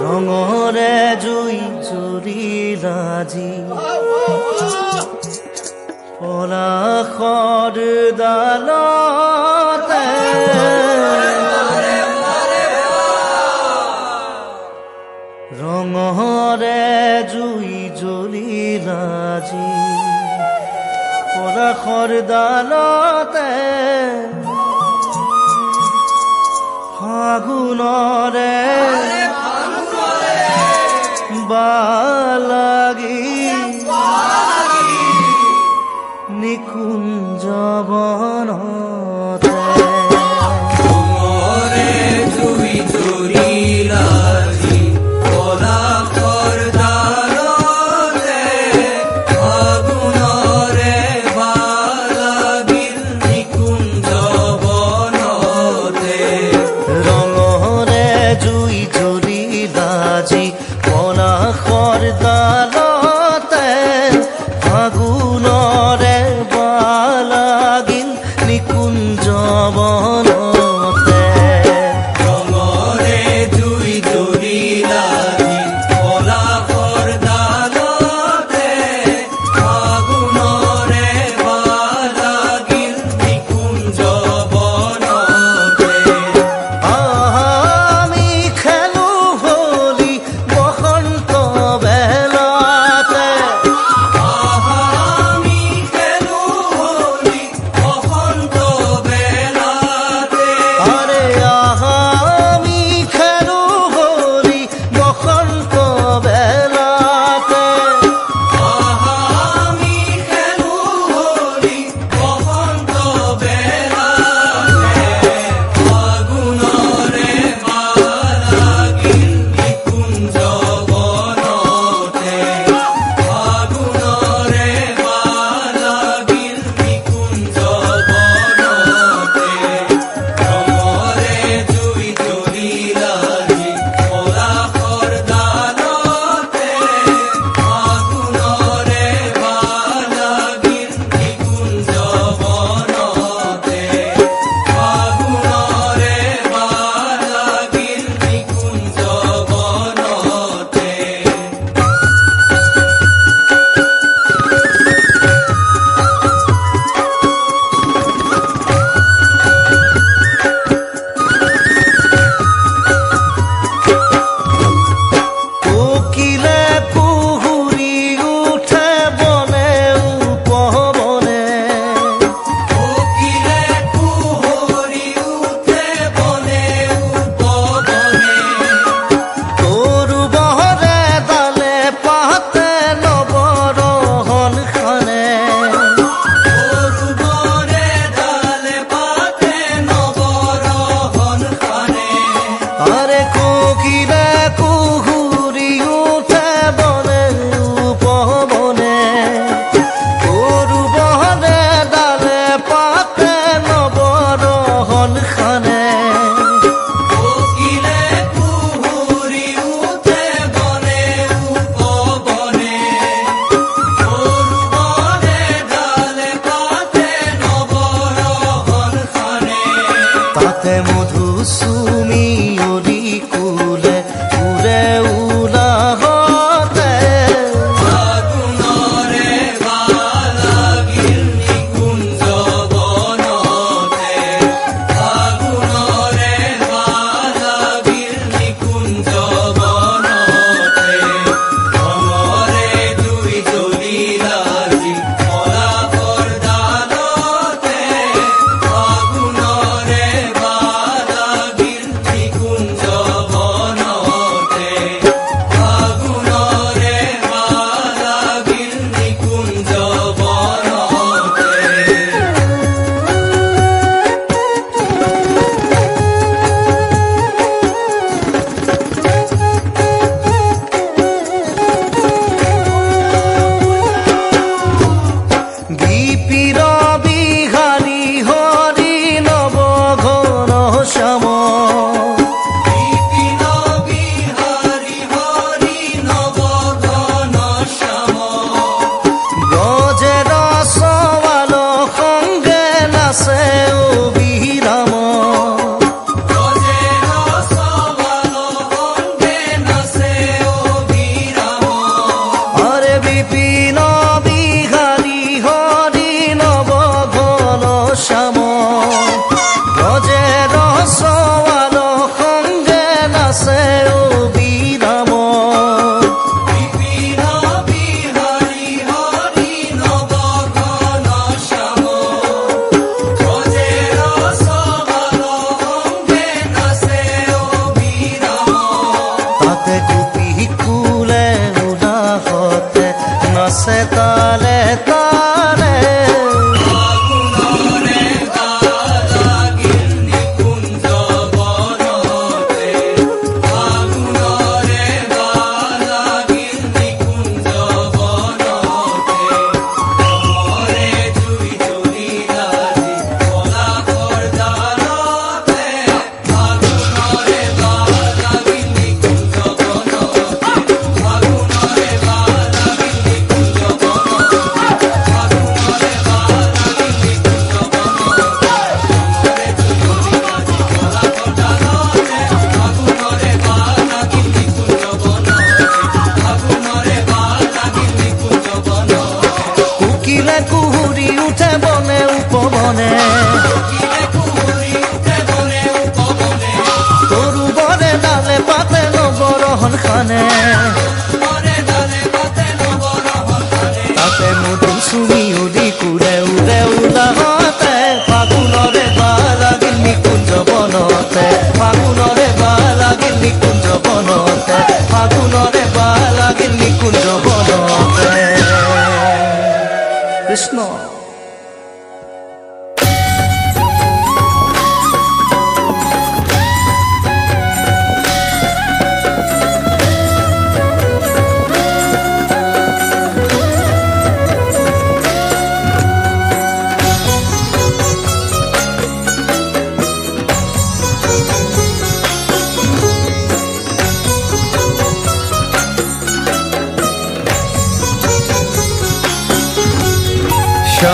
ৰঙৰে জুই জ্বলিলাজি পলাশৰ ডালতে ৰঙৰে জুই জ্বলিলাজি পলাশৰ ডালতে ফাগুনৰে বালাগি নিকুঞ্জ বনতে ৰঙৰে জুই জ্বলিলাজি পলাশৰ ডালতে ফাগুনৰে বালাগিল নিকুঞ্জ বনতে ৰঙৰে জুই জ্বলিলাজি পলাশৰ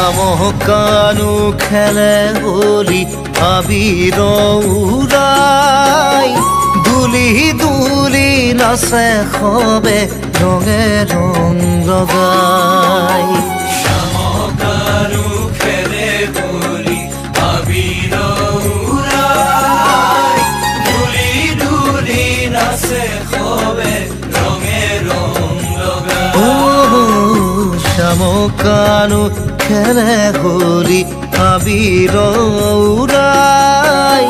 শামকানু খেলে হোলি আবির উড়াই দুলি দুলি নাচে সবে রঙে রং লগাই শামকানু খেলে হোলি আবির উড়াই দুলি দুলি নাচে সবে রঙে রং লগাই শামকানু খেলে হোলি আবির উড়াই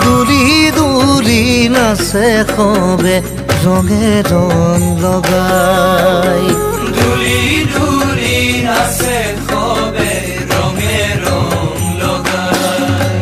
দুলি দুলি নাচে সবে রঙে রং লগাই দুলি দুলি নাচে সবে রঙে রং লগাই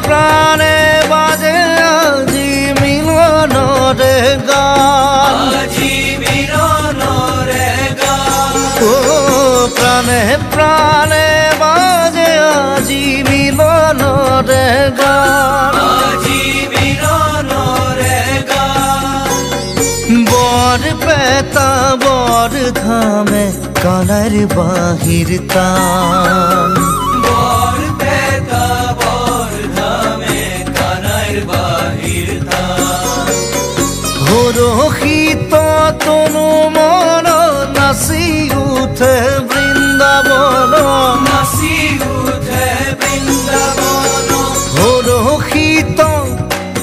প্রাণে বাজে আজি মিলনের গান আজি মিলনের গান ও প্রাণে প্রাণে বাজে আজি মিলনের গান আজি মিলনের গান বর পেতা বর ধামে কানার বাহির তান বর পেতা বর ধামে কানার বাহির তান হরষিত তনু মন নাচি উঠে বৃন্দাবন নাচি উঠে বৃন্দাবন হরষিত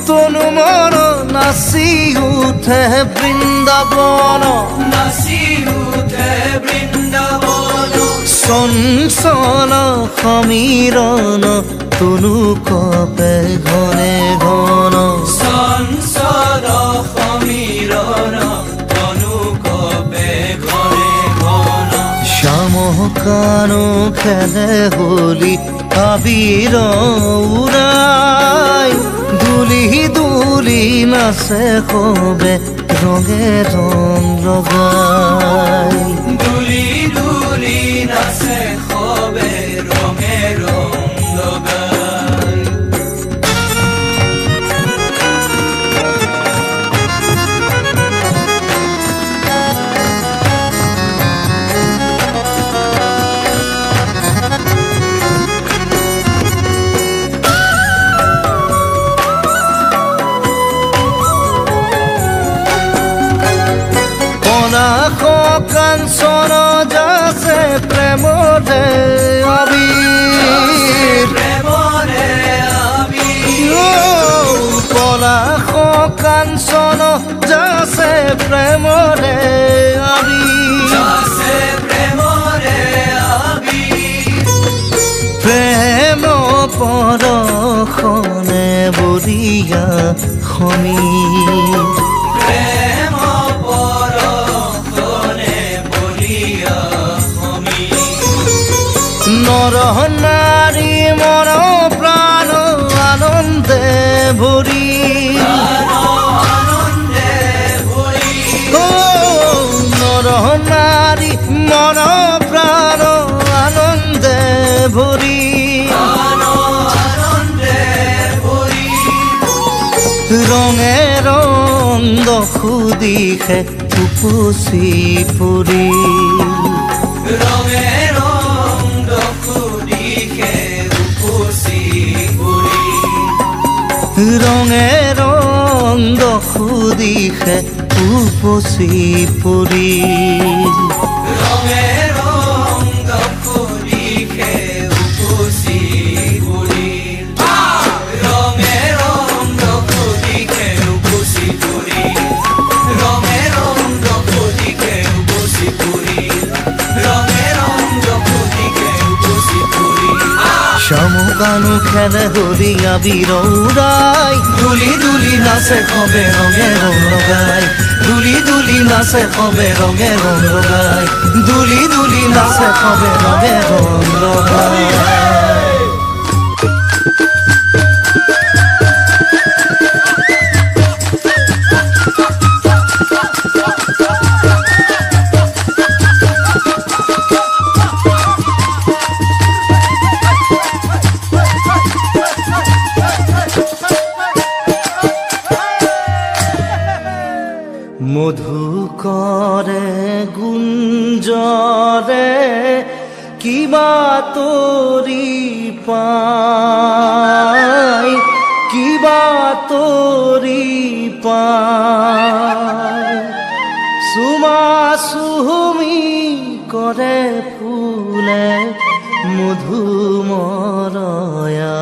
তনু মন নাচি উঠে বৃন্দাবন নাচি উঠে বৃন্দাবন চঞ্চল সমীরণ তনু কপে ঘনে ঘন সংসার সমীরণ তনু কপে ঘনে ঘন শামকানু খেলে হোলি আবির উড়াই দুলি দুলি নাচে সবে রঙে রং লগাই দুলি দুলি নাচে সবে রঙে রং লগাই কাঞ্চন যাছে প্রেমরে আবির প্রেমরে আবির পলাশ কাঞ্চন যাছে প্রেমরে আবির যাছে প্রেমরে আবির প্রেম পরশনে বরিয়া সমীর প্রেম পরশনে বলিয়া সমীর নর নারী মন প্রাণ আনন্দে ভরি আনন্দে ভরি ও নর নারী মন প্রাণ আনন্দে ভরি আনন্দে ভরি রঙে রং দখু দিশে উপচি পৰি ৰঙে ৰং দখু দিশে উপচি পৰি ৰঙে ৰং দখু দিশে উপচি পৰি ৰঙে ৰং দখু দিশে উপচি পৰি ৰঙে ৰং দখু দিশে উপচি পৰি ৰঙে ৰং দখু দিশে উপচি পৰি ৰঙে ৰং দখু দিশে উপচি পৰি শামুক কানু খেলে হলি আবির উড়াই দুলি দুলি নাচে কবে রঙে রং লগাই দুলি দুলি নাচে কবে রঙে রং লগাই দুলি দুলি নাচে কবে রঙে রং লগাই মধু করে গুঞ্জরে কিবা তোরি পাই কিবা তোরি পাই সুমা সুমি করে ফুলে মধু মরয়া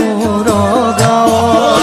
মোৰ গাঁৱত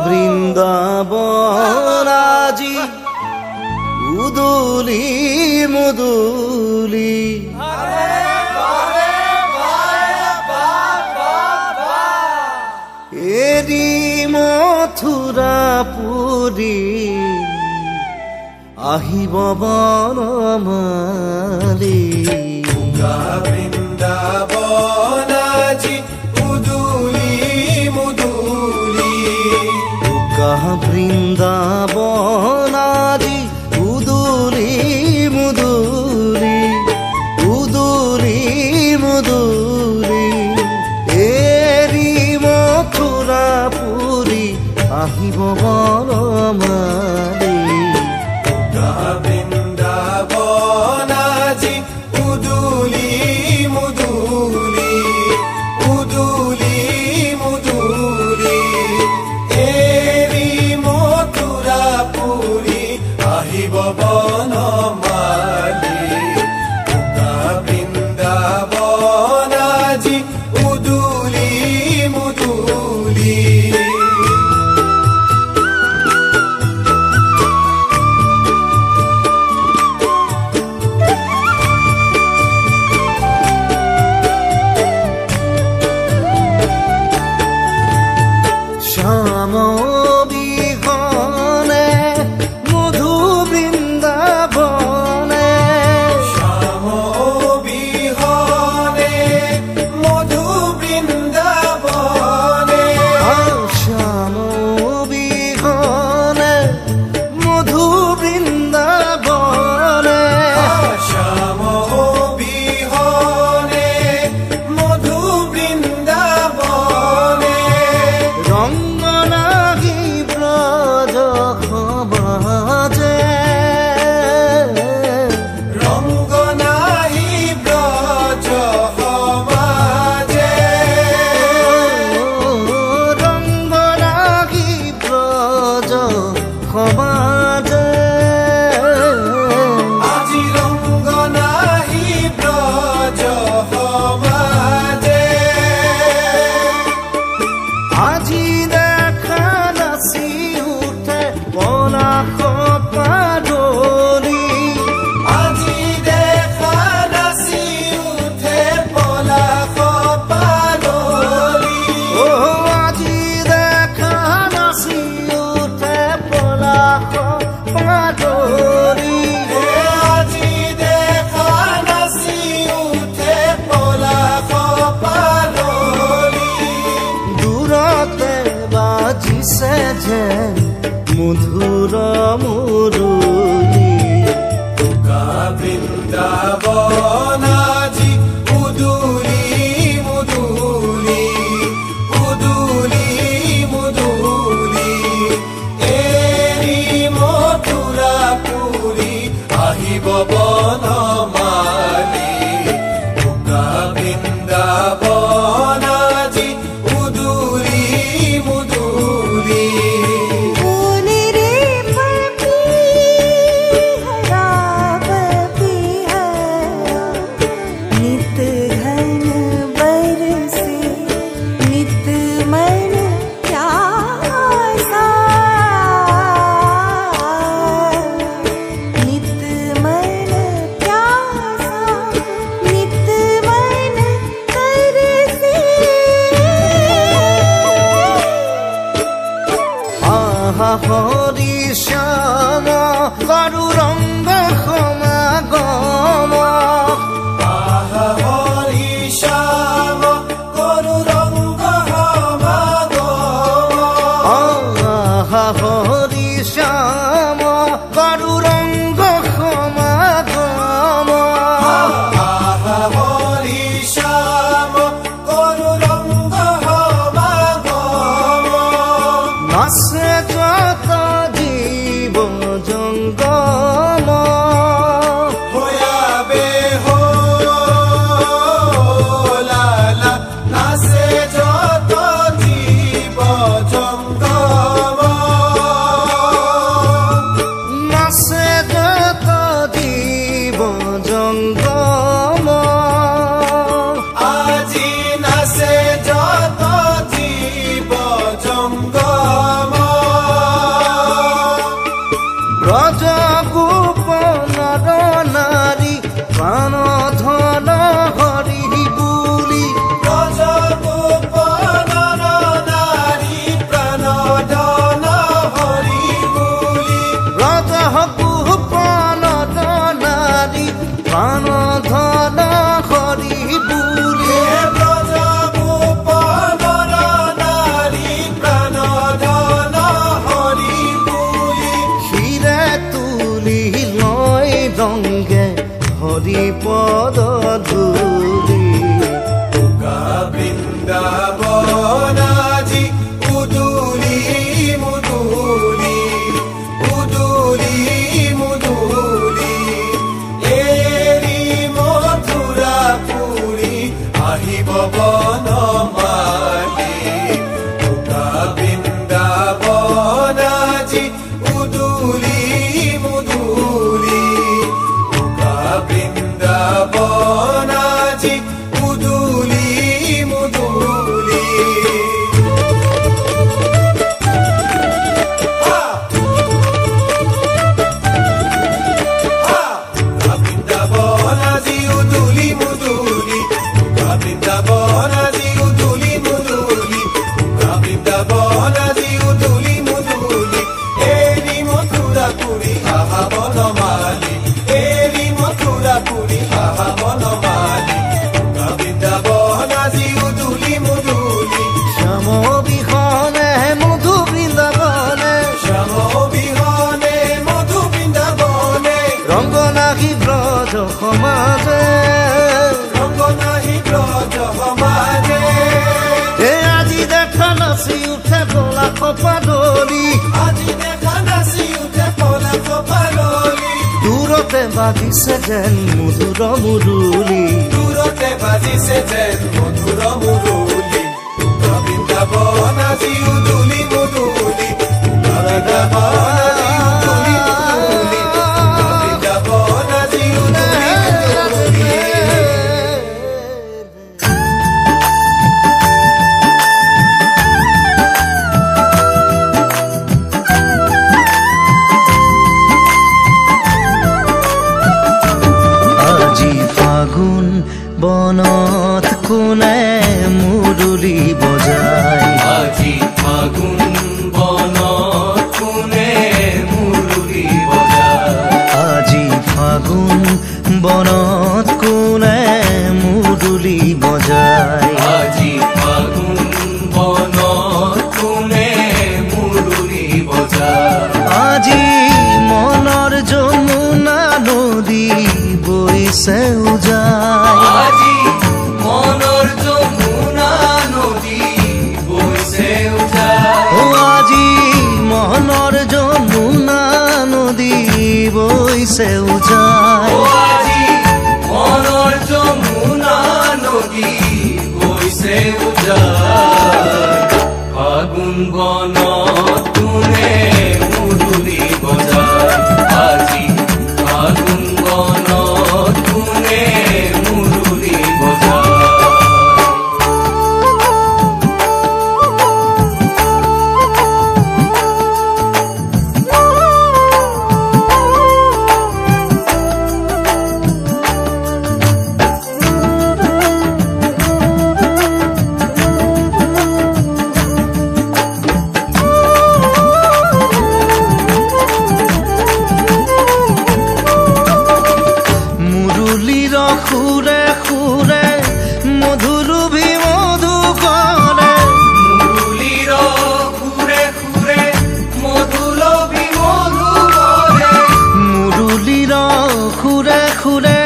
বৃন্দাবন আজি উদুলি মুদুলি এৰি মথুৰা পুৰী আহিব বনমালী বৃন্দাবন আজি উদুলি মুদুলি বৃন্দাবন আজি উদুলি মুদুলি উদুলি মুদুলি এৰি মথুৰা পুৰী আহিব বনমালী বৃন্দাবন আজি উদুলি মুদুলি উদুলি মুদুলি এৰি মথুৰা পুৰী আহিব বনমালী বৃন্দাবন আজি উদুলি মুদুলি শ্যাম বিহনে মধু বৃন্দাবনে শ্যাম বিহনে মধু বৃন্দাবনে শ্যাম বিহনে মধু বৃন্দাবনে শ্যাম বিহনে মধু বৃন্দাবনে রঙ্গনাহি নাচে যেন মধুৰ মুৰুলি বৃন্দাবন আজি উদুলি মুদুলি উদুলি মুদুলি এৰি মথুৰা পুৰী আহিব বনমালী বৃন্দাবন আজি উদুলি মুদুলি হৰি শ্যাম গৰু ৰংগ সমাগম হৰি শ্যাম গৰু ৰংগ সমাগম হৰি শ্যাম গৰু ৰংগ সমাগম হৰি শ্যাম গৰু ৰংগ সমাগম নাচে যত জীৱ জংগম হয়াবে হো লালা নাচে যত জীৱ জংগম নাচে যত জীৱ জংগম আজি নাচে যত জীৱ জংগম ব্ৰজ গোপ নৰ নাৰী প্ৰাণ ধন হৰি বুলি ব্ৰজ গোপ নৰ নাৰী প্ৰাণ ধন হৰি বুলি ব্ৰজ গোপ নৰ নাৰী প্ৰাণ ধন হৰি বুলি ব্ৰজ গোপ নৰ নাৰী প্ৰাণ ধন হৰি বুলি শিৰে তুলি লয় ৰংগে হৰি পদ ধূলি বৃন্দাবন আজি উদুলি মুদুলি উদুলি মুদুলি এৰি মথুৰা পুৰী আহিব বনমালী বৃন্দাবন আজি উদুলি মুদুলি বৃন্দাবন আজি উদুলি মুদুলি বৃন্দাবন আজি উদুলি মুদুলি বৃন্দাবন আজি উদুলি মুদুলি বৃন্দাবন আজি উদুলি মুদুলি এৰি মথুৰা পুৰী আহা বনমালী এৰি মথুৰা পুৰী আহা বনমালী বৃন্দাবন আজি উদুলি মুদুলি শ্যাম বিহনে মধু বৃন্দাবনে শ্যাম বিহনে মধু বৃন্দাবনে ৰংগ নাহি ব্ৰজ সমাজে ৰংগ নাহি ব্ৰজ সমাজে আজি দেখা নাচি উঠে পলাশ পাদলি আজি দেখা নাচি উঠে পলাশ পাদলি দূৰতে বাজিছে যেন মধুৰ মুৰুলি দূৰতে বাজিছে যেন মধুৰ মুৰুলি বৃন্দাবন আজি উদুলি মুদুলি বৃন্দাবন আজি উদুলি মুদুলি বৃন্দাবন আজি উদুলি মুদুলি আজি ফাগুন বনত কোনে মুৰুলি বজায় আজি ফাগুন কোনে মুৰুলি বজায় আজি ফাগুন বনত কোনে মুৰুলি বজায় খুরে খুরে মধুরূপী মধু করে মুরুলির খুরে খুরে মধুলভী মধু করে মুরুলির খুরে খুরে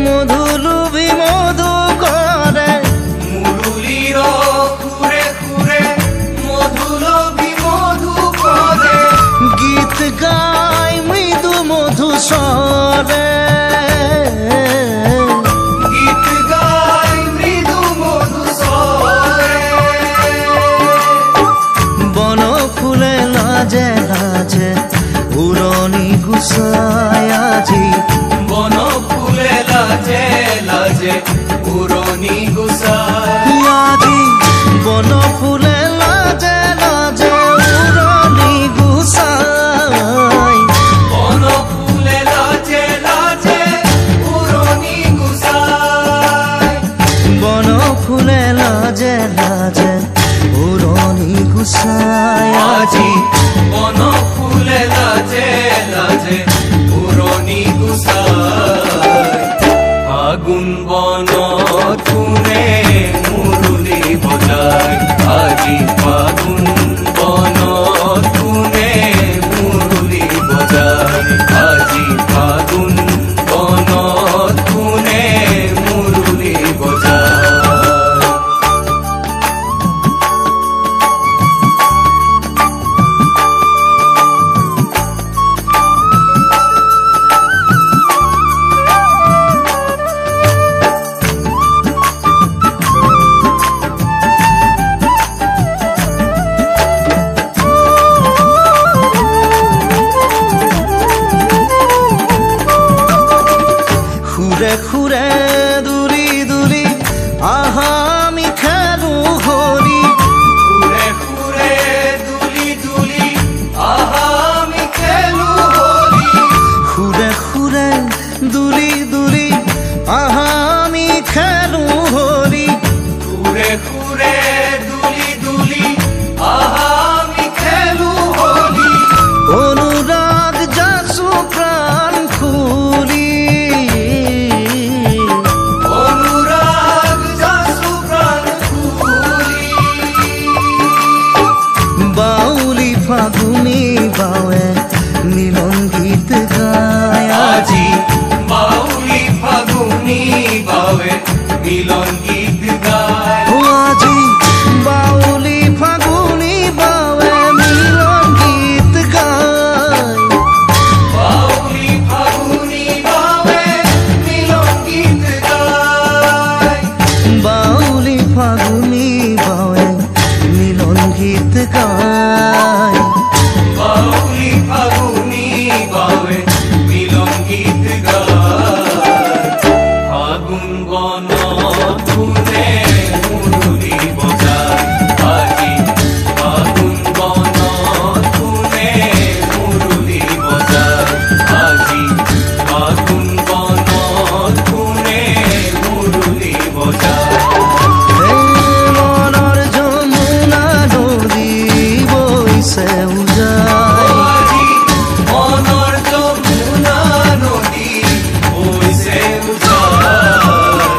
মধুরূপী মধু করে মুরুলির খুরে খুরে মধুলভী মধু করে গীত গায় মৃদু মধু স্বরে লাজে লাজে উড়নি গুছায় আজি বন ফুলে লাজে লাজে উড়নি গুছায় আজি বন ফুলে লাজে লাজে উড়নি গুছায় বন ফুলে লাজে লাজে উড়নি গুছায় বন ফুলে লাজে লাজে উড়নি গুছায় আজি বন ফুলে লাজে লাজে উড়নি গুছায় ফাগুন বনত কোনে মুৰুলি বজায় আজি ফাগুন বনত কোনে মুৰুলি বজায় আজি ফাগুন বনত কোনে মুৰুলি বজায় খুরে খুরে দুলি দুলি আহা আমি খেলু হরি খুরে খুরে দুলি দুলি আহা আমি খেলু হরি খুরে খুরে দুলি দুলি আহা আমি খেলু হরি খুরে খুরে দুলি দুলি আহা আমি খেলু হরি অনুরাগ যাসু প্রাণ খুলি অনুরাগ যাসু প্রাণ খুলি বাউলি ফাগুনি বাওয়ে মিলন গীত গায় আজি বাউলি ফাগুনি বাৱে মিলন গীত গায় ও আজি বাউলি ফাগুনি বাওয়ে মিলন গীত গায় বাউলি ফাগুনি বাৱে মিলন গীত গায় বাউলি ফাগুনি বাওয়ে মিলন গীত গায় বাউলি ফাগুনি বাৱে মিলন গীত গায় ফাগুন বনত কোনে মুৰুলি বজায় আজি ফাগুন বনত কোনে মুৰুলি বজায় আজি ফাগুন বনত কোনে মুৰুলি বজায় মনৰ যমুনা নদী বৈছে উজাই আজি মনৰ যমুনা নদী বৈছে উজাই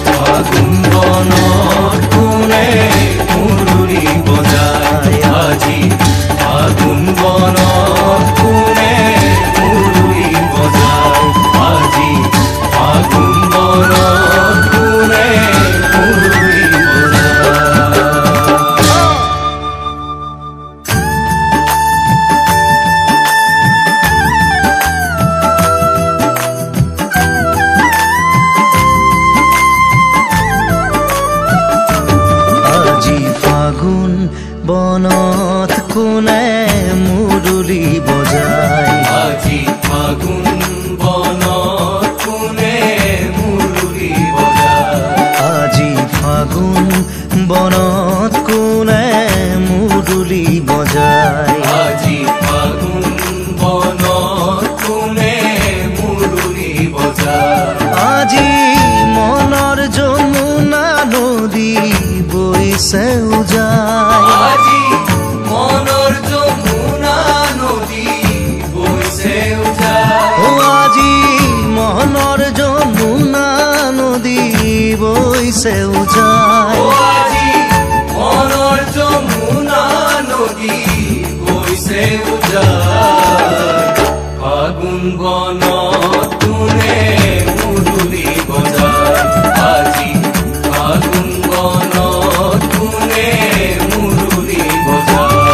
ফাগুন বনত কোনে মুৰুলি বজায় আজি ফাগুন বনত কোনে মুৰুলি বজায় আজি ফাগুন বনত কোনে মুৰুলি বজায় কোনে মুৰুলি বজায় আজি ফাগুন বনত কোনে মুৰুলি বজায় আজি ফাগুন বনত কোনে মুৰুলি বজায় আজি ফাগুন বনত কোনে মুৰুলি বজায় আজি মনৰ যমুনা নদী বৈছে উজায় আজি মনৰ যমুনা নদী বৈছে উজায় আজি মনৰ যমুনা নদী বৈছে উজায় আজি মনৰ যমুনা নদী বৈছে উজায় ফাগুন বনত কোনে মুৰুলি বজায় আজি ফাগুন বনত কোনে মুৰুলি বজায়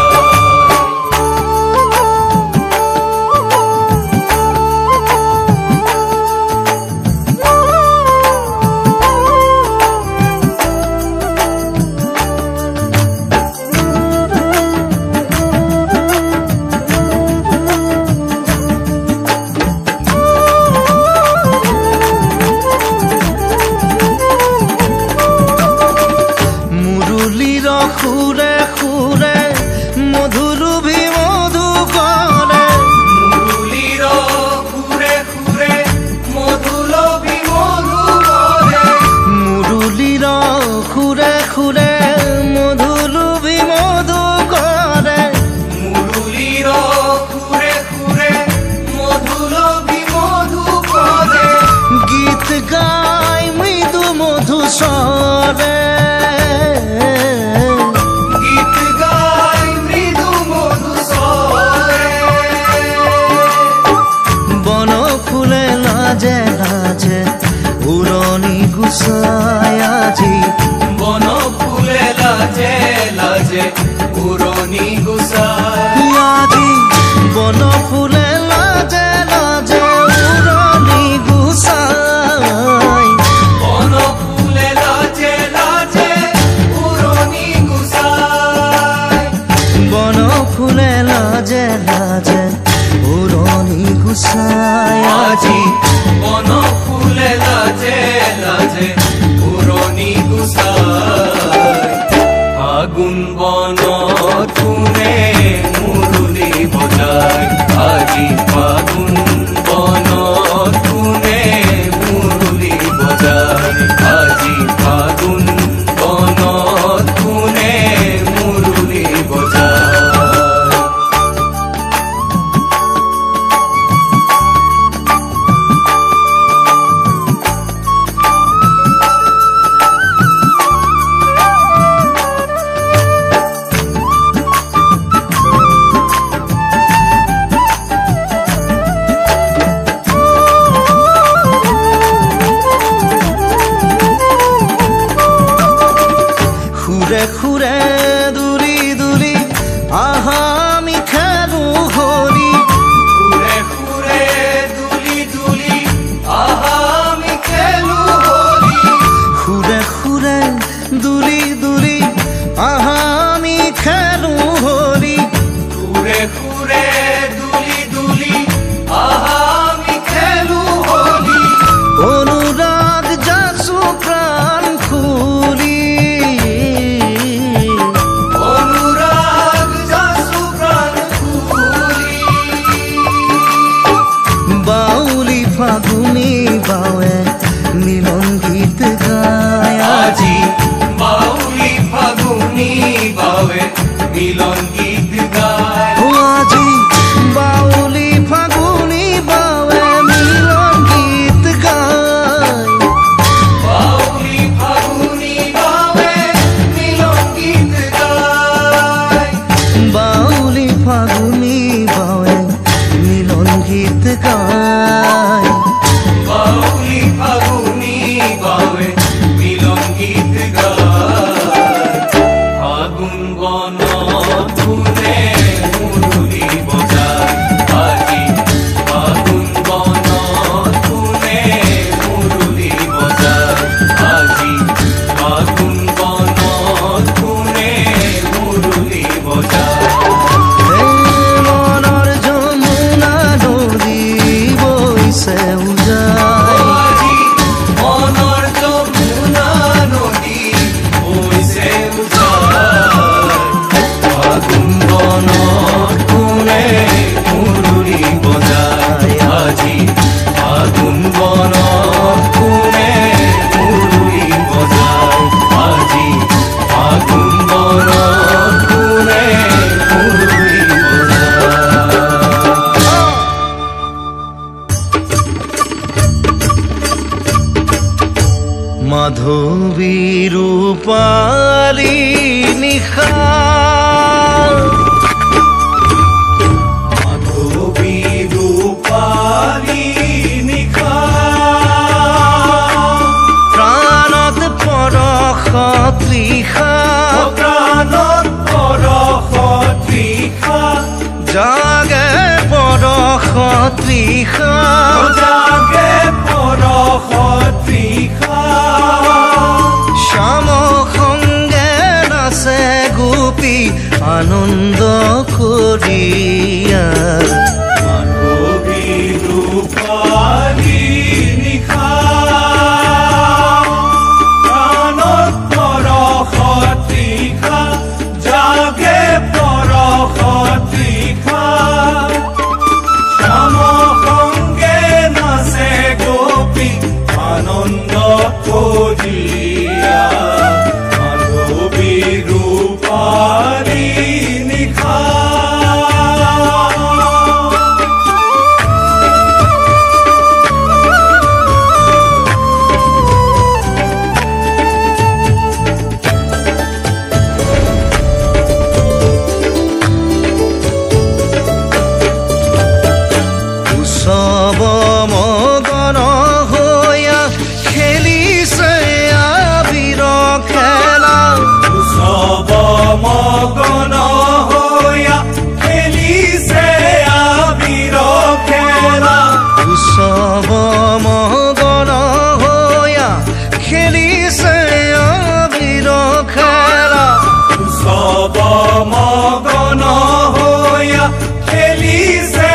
মুৰুলিৰ সুৰে সুৰে মধুৰূপী মধু কৰে মুৰুলিৰ সুৰে সুৰে মধুলভী মধু কৰে মুৰুলিৰ সুৰে সুৰে মধুৰূপী মধু কৰে মুৰুলিৰ সুৰে সুৰে মধুলভী মধু কৰে গীত গাই মৃদু মধু স্বৰে গীত গাই মৃদু মধু স্বৰে বন ফুলে লাজে লাজে উৰণি গুচাই আজি বন ফুলে লাজে লাজে উৰণি গুচাই আজি বন ফুলে লাজে লাজে উৰণি গুচাই বন ফুলে লাজে লাজে উৰণি গুচাই বন ফুলে লাজে লাজে উৰণি গুচাই আজি বন ফুলে লাজে লাজে উৰণি গুচাই ফাগুন বনত কোনে মুৰুলি বজায় আজি ফাগুন বনত কোনে মুৰুলি বজায় আজি ফাগুন বনত কোনে মুৰুলি বজায় সুৰে সুৰে দুলি দুলি আহা আমি খেলো হৰি সুৰে সুৰে দুলি দুলি আহা আমি খেলো হলি সুৰে সুৰে দুলি দুলি আহা আমি খেলো হৰি সুৰে সুৰে দুলি দুলি আহা আমি খেলো হলি অনুৰাগ যাচো প্ৰাণ খুলি অনুৰাগ যাচো প্ৰাণ খুলি বাউলি ফাগুনি বাৱে মিলন গীত গায় আজি বাউলি ফাগুনি বাৱে মিলন গীত গায় আজি বাউলি ফাগুনি বাৱে মিলন গীত গায় বাউলি ফাগুনি বাৱে মিলন গীত গায় বাউলি ফাগুনি বাৱে মিলন গীত গায় বাউলি ফাগুনি বাৱে মিলন গীত গায় ফাগুন বনত ৰূপালী নিশা মাধৱী ৰূপালী নিশা প্ৰাণত পৰশ তৃষা প্ৰাণত পৰশ তৃষা জাগে পৰশ তৃষা জাগে পৰশ তৃষা শ্যাম সংগে নাচে গোপী আনন্দ কৰিয়া মাধৱী ৰূপালী নিশা প্ৰাণত পৰশ তৃষা জাগে পৰশ তৃষা শ্যাম সংগে নাচে গোপী আনন্দ কৰিয়া মাধৱী ৰূপালী নিশা উৎসৱ মগন হৈয়া খেলিছে আবিৰ খেলা উৎসৱ মগন হৈয়া খেলিছে আবিৰ খেলা উৎসৱ মগন হৈয়া খেলিছে আবিৰ খেলা উৎসৱ মগন হৈয়া খেলিছে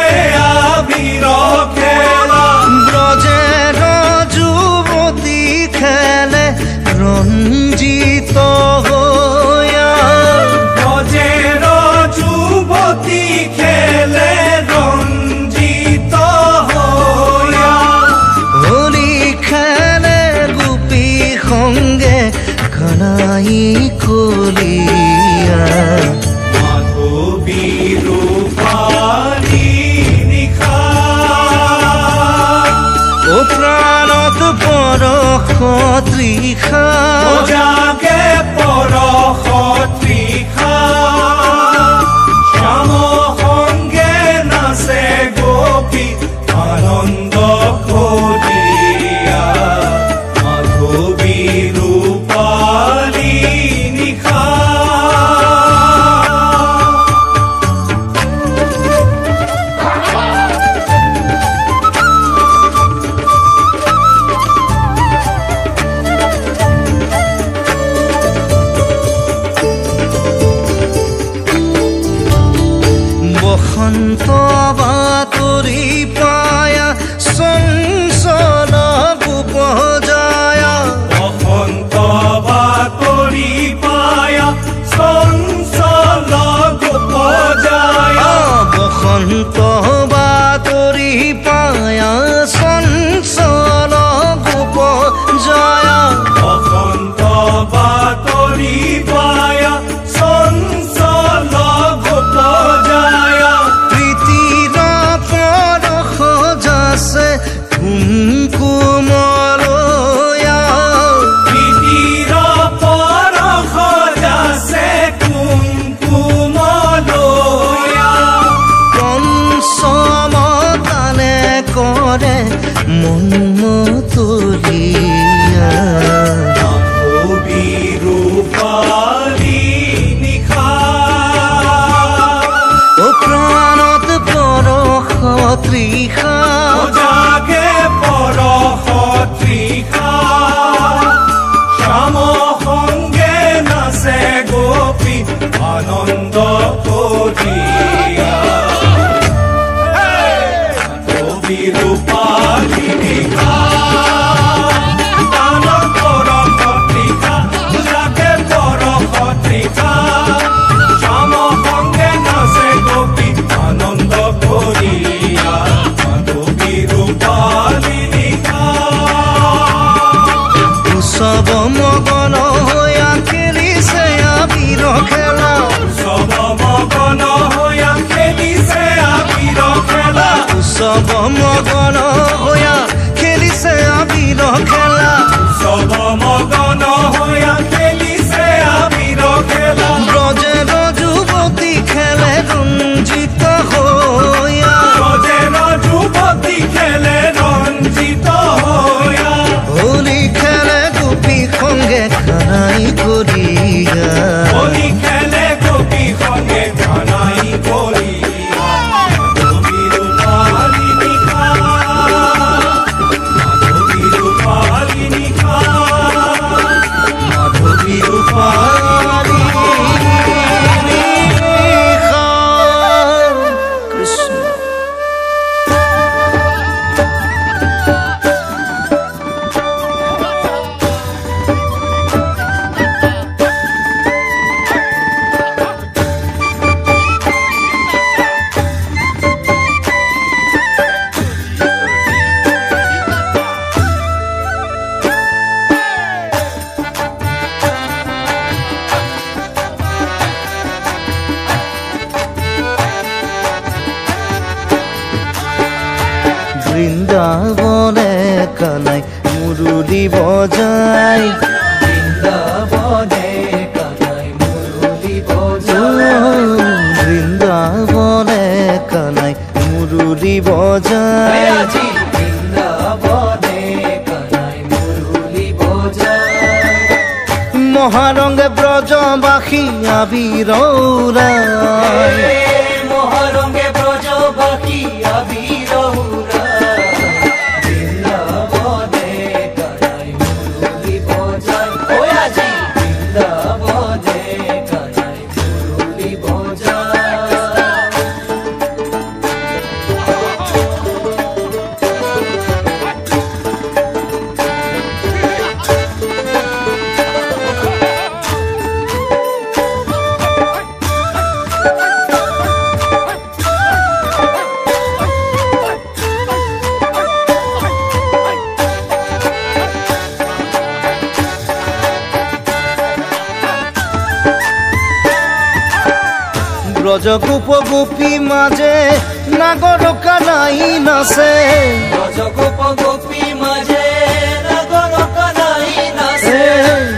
আবিৰ খেলা ব্ৰজেৰ যুৱতী খেলে ৰঞ্জিত হৈয়া ব্ৰজেৰ যুৱতী খেলে ৰঞ্জিত হৈয়া হোলী খেলে গোপী সংগে কানাই কলিয়া মাধৱী ৰূপালী নিশা ও প্ৰাণত পৰশ তৃষা জাগে পৰশ তৃষা শ্যাম সংগে নাচে গোপী আনন্দ কৰিয়া মাধৱী ৰূপালী নিশা বসন্ত বাতৰি পায়া চঞ্চল গোপজায়া বসন্ত বাতৰি পায়া চঞ্চল গোপজায়া বসন্ত বাতৰি পায়া চঞ্চল গোপজায়া বসন্ত বাতৰি পায়া চঞ্চল গোপজায়া প্ৰীতিৰ পৰশ যাছে কুমকুমলয়া প্ৰীতিৰ পৰশ যাছে কুমকুমলয়া পঞ্চমতানে কৰে মন মতলীয়া মাধৱী ৰূপালী নিশা ও প্ৰাণত পৰশ তৃষা জাগে পৰশ তৃষা শ্যাম সংগে নাচে গোপী আনন্দ কৰিয়া মাধৱী ৰূপালী নিশা প্ৰাণত পৰশ তৃষা জাগে পৰশ তৃষা শ্যাম সংগে নাচে গোপী আনন্দ কৰিয়া মাধৱী ৰূপালী নিশা উৎসৱ মগন হৈয়া খেলিছে আবিৰ খেলা উৎসৱ মগন হৈয়া খেলিছে আবিৰ খেলা উৎসৱ মগন হৈয়া খেলিছে আবিৰ খেলা উৎসৱ মগন হৈয়া খেলিছে বৃন্দাবনে কানাই মুরুলি বজায় বৃন্দাবনে কানাই মুরলি বজায় বৃন্দাবনে কানাই মুরুলি বজায় আজি বৃন্দাবনে কানাই মুরলি বজায় মহারঙ্গে ব্রজবাসী আবির মহারঙ্গে ব্রজবাসী আবির বৃন্দাবনে কানাই মুরলি বজায় ও আজি বৃন্দাবনে কানাই মুরলি বজায় ব্রজ গোপ গোপী মাঝে নাগর কানাই নাচে ব্রজগোপ গোপী মাঝে নাগর কানাই নাচে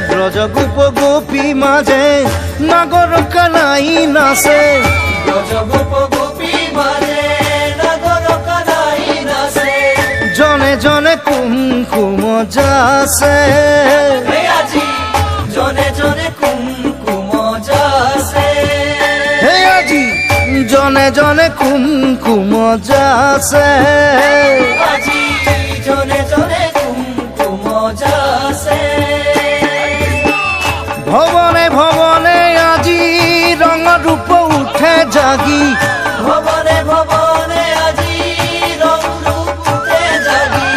ব্রজ গোপ গোপী মাঝে নাগর কানাই নাচে ব্রজগোপ গোপী মাঝে নাগর কানাই নাচে জনে জনে কুমকুম যাচে হে আজি জনে জনে কুমকুম যাচে হে আজি জনে জনে কুমকুম যাচে আজি জনে জনে কুমকুম যাচে ভবনে ভবনে আজি রঙ রূপ উঠে জাগি ভবনে ভবনে আজি রং রূপ উঠে জাগি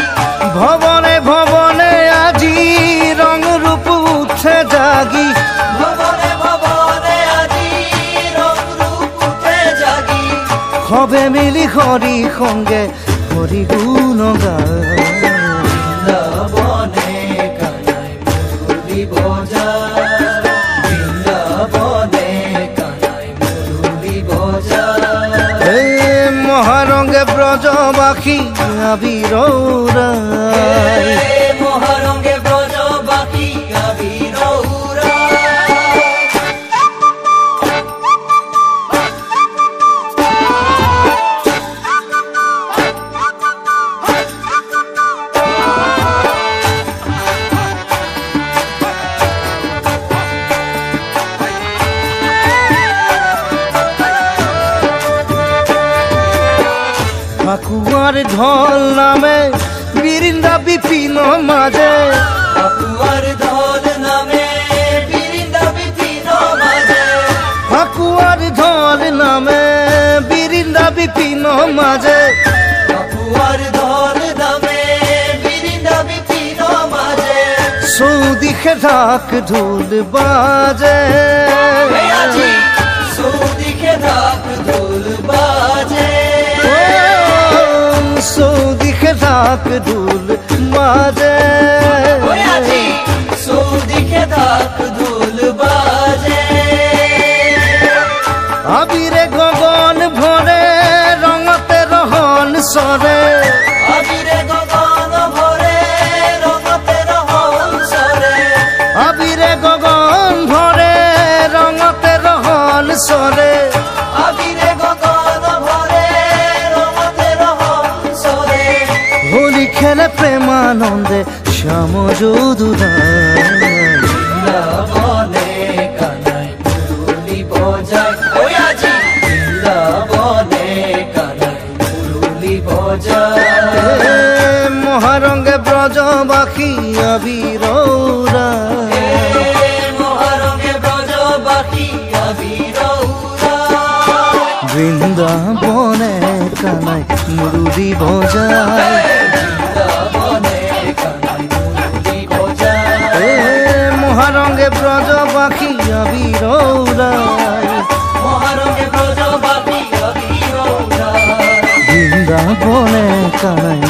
ভবনে ভবনে আজি রঙ রূপ উঠে জাগি ভবনে ভবনে আজি রং রূপ উঠে জাগি হবে মিলি হরি সঙ্গে হরি গুণ গায় বৃন্দাবনে কানাই মুরলি বজায় বৃন্দাবনে কানাই মুরলি বজায় হে মহারঙ্গে ব্রজবাসী আবির মহারঙ্গে ব্রজবাসী আবির ফাকুয়ার ঢল নামে বৃন্দা বিপিন মাঝে ফাকুয়ার ঢল নামে বৃন্দা বিপিন মাঝে ফাকুয়ার ঢল নামে বৃন্দা বিপিন মাঝে ফাকুয়ার ঢল নামে বৃন্দা বিপিন মাঝে চৌদিশে ঢাক ঢোল বাজে হে আজি চৌদিশে ঢাক ঢোল বাজে চৌদিশে ঢাক ঢোল বাজে ওই আজি চৌদিশে ঢাক ঢোল বাজে আবিরে গগন ভরে রঙতে রহন সরে আবিরে গগন ভরে রঙতে রহন সরে আবিরে গগন ভরে রঙতে রহন সরে আবিরে গগন ভরে রঙতে রহন সরে হোলি খেলে প্রেমানন্দে শ্যাম যদুরায় বৃন্দাবনে কানাই মুরলি বজায় ওই আজি বৃন্দাবনে কানাই মুরলি বজায় মহারঙ্গে ব্রজবাসী আবির মহারঙ্গে ব্রজবাসী আবির বৃন্দাবনে কানাই মুরুলি বজায় বৃন্দাবনে কানাই মুরলি বজায় মহারঙ্গে ব্রজবাসী আবির মহারঙ্গে ব্রজবাসী আবির বৃন্দাবনে কানাই